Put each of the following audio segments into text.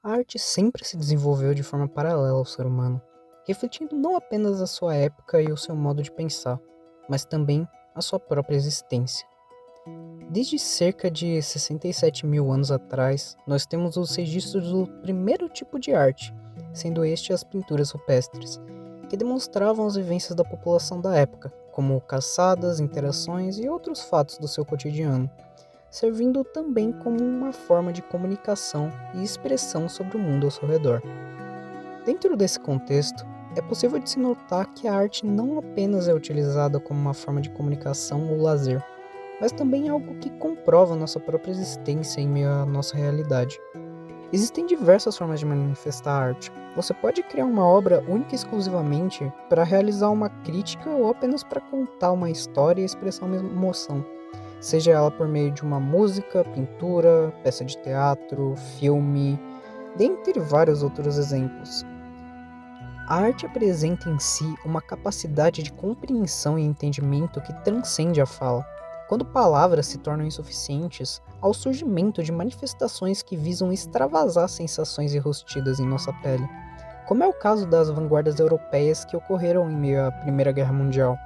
A arte sempre se desenvolveu de forma paralela ao ser humano, refletindo não apenas a sua época e o seu modo de pensar, mas também a sua própria existência. Desde cerca de 67 mil anos atrás, nós temos os registros do primeiro tipo de arte, sendo este as pinturas rupestres, que demonstravam as vivências da população da época, como caçadas, interações e outros fatos do seu cotidiano, servindo também como uma forma de comunicação e expressão sobre o mundo ao seu redor. Dentro desse contexto, é possível de se notar que a arte não apenas é utilizada como uma forma de comunicação ou lazer, mas também é algo que comprova nossa própria existência em meio à nossa realidade. Existem diversas formas de manifestar a arte. Você pode criar uma obra única e exclusivamente para realizar uma crítica ou apenas para contar uma história e expressar uma emoção, seja ela por meio de uma música, pintura, peça de teatro, filme, dentre vários outros exemplos. A arte apresenta em si uma capacidade de compreensão e entendimento que transcende a fala, quando palavras se tornam insuficientes ao surgimento de manifestações que visam extravasar sensações enrustidas em nossa pele, como é o caso das vanguardas europeias que ocorreram em meio à Primeira Guerra Mundial,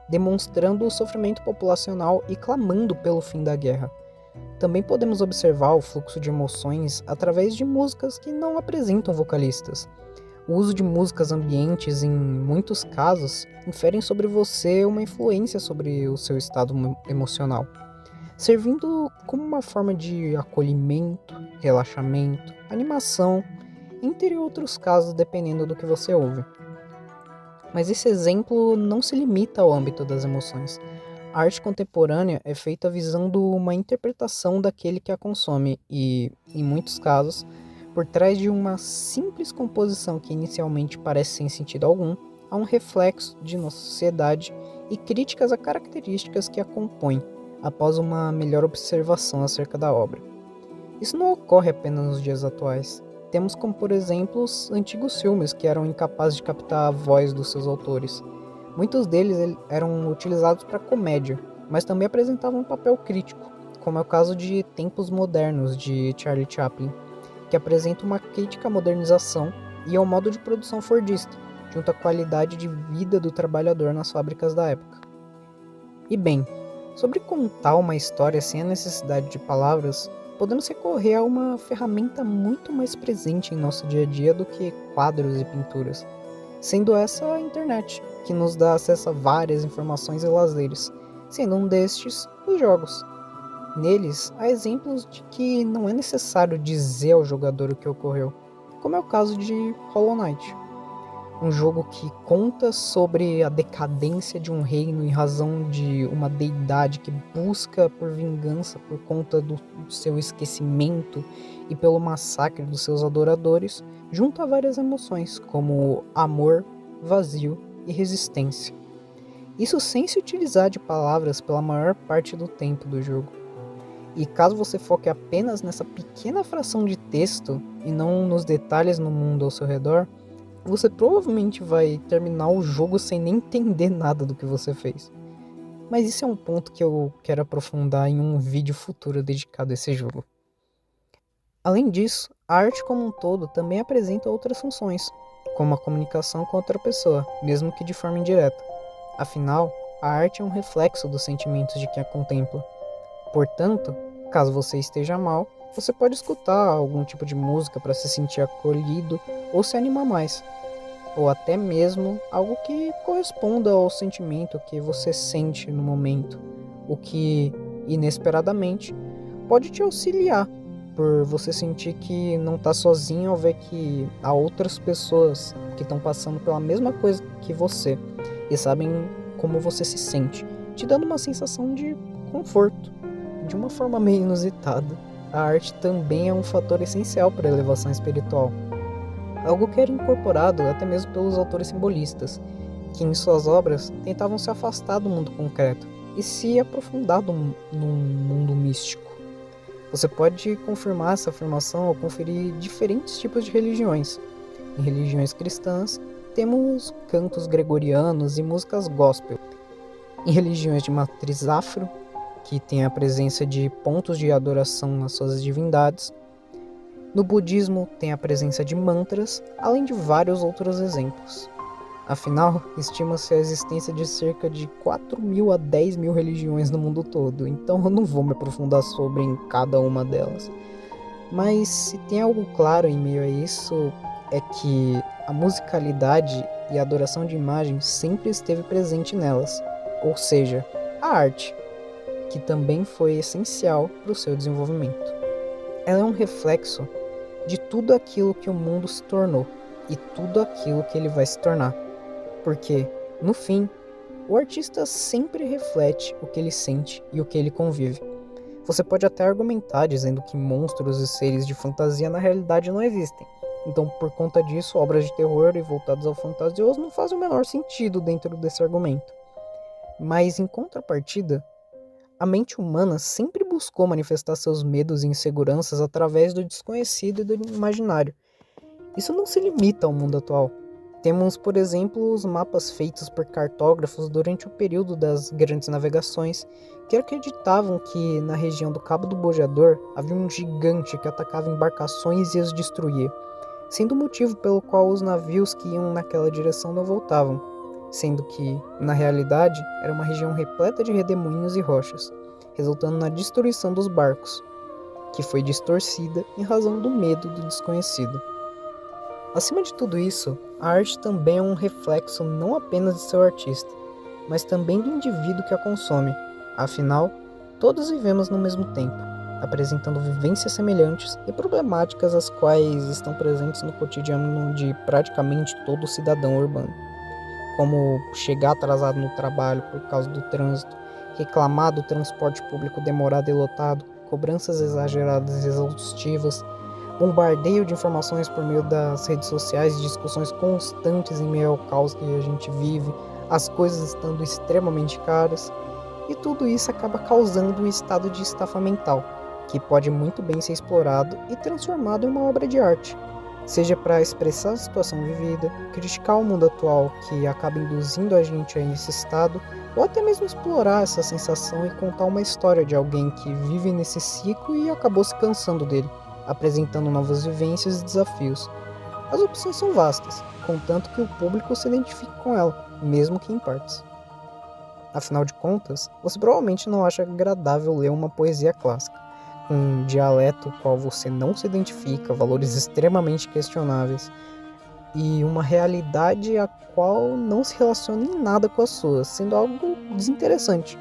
demonstrando o sofrimento populacional e clamando pelo fim da guerra. Também podemos observar o fluxo de emoções através de músicas que não apresentam vocalistas. O uso de músicas ambientes, em muitos casos, inferem sobre você uma influência sobre o seu estado emocional, servindo como uma forma de acolhimento, relaxamento, animação, entre outros casos, dependendo do que você ouve. Mas esse exemplo não se limita ao âmbito das emoções. A arte contemporânea é feita visando uma interpretação daquele que a consome e, em muitos casos, por trás de uma simples composição que inicialmente parece sem sentido algum, há um reflexo de nossa sociedade e críticas a características que a compõem, após uma melhor observação acerca da obra. Isso não ocorre apenas nos dias atuais. Temos como, por exemplo, os antigos filmes que eram incapazes de captar a voz dos seus autores. Muitos deles eram utilizados para comédia, mas também apresentavam um papel crítico, como é o caso de Tempos Modernos, de Charlie Chaplin, que apresenta uma crítica à modernização e ao modo de produção fordista, junto à qualidade de vida do trabalhador nas fábricas da época. E bem, sobre contar uma história sem a necessidade de palavras, podemos recorrer a uma ferramenta muito mais presente em nosso dia a dia do que quadros e pinturas, sendo essa a internet, que nos dá acesso a várias informações e lazeres, sendo um destes os jogos. Neles, há exemplos de que não é necessário dizer ao jogador o que ocorreu, como é o caso de Hollow Knight, um jogo que conta sobre a decadência de um reino em razão de uma deidade que busca por vingança por conta do seu esquecimento e pelo massacre dos seus adoradores, junto a várias emoções, como amor, vazio e resistência. Isso sem se utilizar de palavras pela maior parte do tempo do jogo. E caso você foque apenas nessa pequena fração de texto e não nos detalhes no mundo ao seu redor, você provavelmente vai terminar o jogo sem nem entender nada do que você fez. Mas isso é um ponto que eu quero aprofundar em um vídeo futuro dedicado a esse jogo. Além disso, a arte como um todo também apresenta outras funções, como a comunicação com outra pessoa, mesmo que de forma indireta. Afinal, a arte é um reflexo dos sentimentos de quem a contempla. Portanto, caso você esteja mal, você pode escutar algum tipo de música para se sentir acolhido ou se animar mais, ou até mesmo algo que corresponda ao sentimento que você sente no momento, o que, inesperadamente, pode te auxiliar por você sentir que não está sozinho ao ver que há outras pessoas que estão passando pela mesma coisa que você e sabem como você se sente, te dando uma sensação de conforto. De uma forma meio inusitada, a arte também é um fator essencial para a elevação espiritual, algo que era incorporado até mesmo pelos autores simbolistas, que em suas obras tentavam se afastar do mundo concreto e se aprofundar num mundo místico. Você pode confirmar essa afirmação ao conferir diferentes tipos de religiões. Em religiões cristãs, temos cantos gregorianos e músicas gospel. Em religiões de matriz afro, que tem a presença de pontos de adoração às suas divindades, No budismo tem a presença de mantras, além de vários outros exemplos. Afinal, estima-se a existência de cerca de 4.000 a 10.000 religiões no mundo todo, então eu não vou me aprofundar sobre em cada uma delas. Mas se tem algo claro em meio a isso, é que a musicalidade e a adoração de imagens sempre esteve presente nelas, ou seja, a arte, que também foi essencial para o seu desenvolvimento. Ela é um reflexo de tudo aquilo que o mundo se tornou e tudo aquilo que ele vai se tornar. Porque, no fim, o artista sempre reflete o que ele sente e o que ele convive. Você pode até argumentar dizendo que monstros e seres de fantasia na realidade não existem. Então, por conta disso, obras de terror e voltadas ao fantasioso não fazem o menor sentido dentro desse argumento. Mas, em contrapartida, a mente humana sempre buscou manifestar seus medos e inseguranças através do desconhecido e do imaginário. Isso não se limita ao mundo atual. Temos, por exemplo, os mapas feitos por cartógrafos durante o período das grandes navegações, que acreditavam que na região do Cabo do Bojador havia um gigante que atacava embarcações e as destruía, sendo o motivo pelo qual os navios que iam naquela direção não voltavam, sendo que, na realidade, era uma região repleta de redemoinhos e rochas, resultando na destruição dos barcos, que foi distorcida em razão do medo do desconhecido. Acima de tudo isso, a arte também é um reflexo não apenas de seu artista, mas também do indivíduo que a consome. Afinal, todos vivemos no mesmo tempo, apresentando vivências semelhantes e problemáticas as quais estão presentes no cotidiano de praticamente todo cidadão urbano, como chegar atrasado no trabalho por causa do trânsito, reclamar do transporte público demorado e lotado, cobranças exageradas e exaustivas, bombardeio de informações por meio das redes sociais e discussões constantes em meio ao caos que a gente vive, as coisas estando extremamente caras, e tudo isso acaba causando um estado de estafa mental, que pode muito bem ser explorado e transformado em uma obra de arte, seja para expressar a situação vivida, criticar o mundo atual que acaba induzindo a gente a esse estado, ou até mesmo explorar essa sensação e contar uma história de alguém que vive nesse ciclo e acabou se cansando dele, apresentando novas vivências e desafios. As opções são vastas, contanto que o público se identifique com ela, mesmo que em partes. Afinal de contas, você provavelmente não acha agradável ler uma poesia clássica, com um dialeto qual você não se identifica, valores extremamente questionáveis, e uma realidade a qual não se relaciona em nada com a sua, sendo algo desinteressante.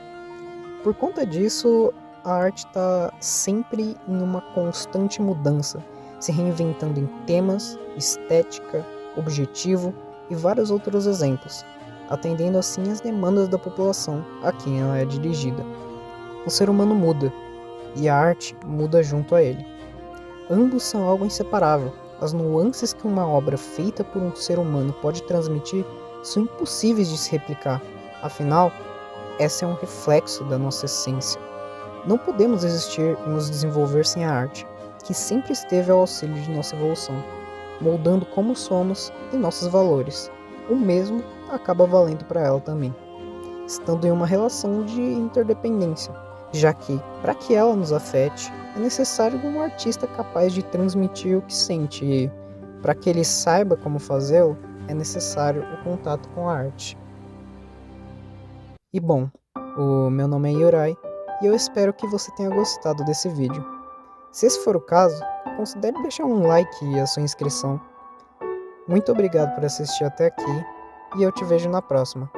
Por conta disso, a arte está sempre em uma constante mudança, se reinventando em temas, estética, objetivo e vários outros exemplos, atendendo assim às demandas da população a quem ela é dirigida. O ser humano muda, e a arte muda junto a ele. Ambos são algo inseparável. As nuances que uma obra feita por um ser humano pode transmitir são impossíveis de se replicar, afinal, essa é um reflexo da nossa essência. Não podemos existir e nos desenvolver sem a arte, que sempre esteve ao auxílio de nossa evolução, moldando como somos e nossos valores. O mesmo acaba valendo para ela também, estando em uma relação de interdependência, já que, para que ela nos afete, é necessário um artista capaz de transmitir o que sente e, para que ele saiba como fazê-lo, é necessário o contato com a arte. E bom, o meu nome é Yurai, e eu espero que você tenha gostado desse vídeo. Se esse for o caso, considere deixar um like e a sua inscrição. Muito obrigado por assistir até aqui, e eu te vejo na próxima.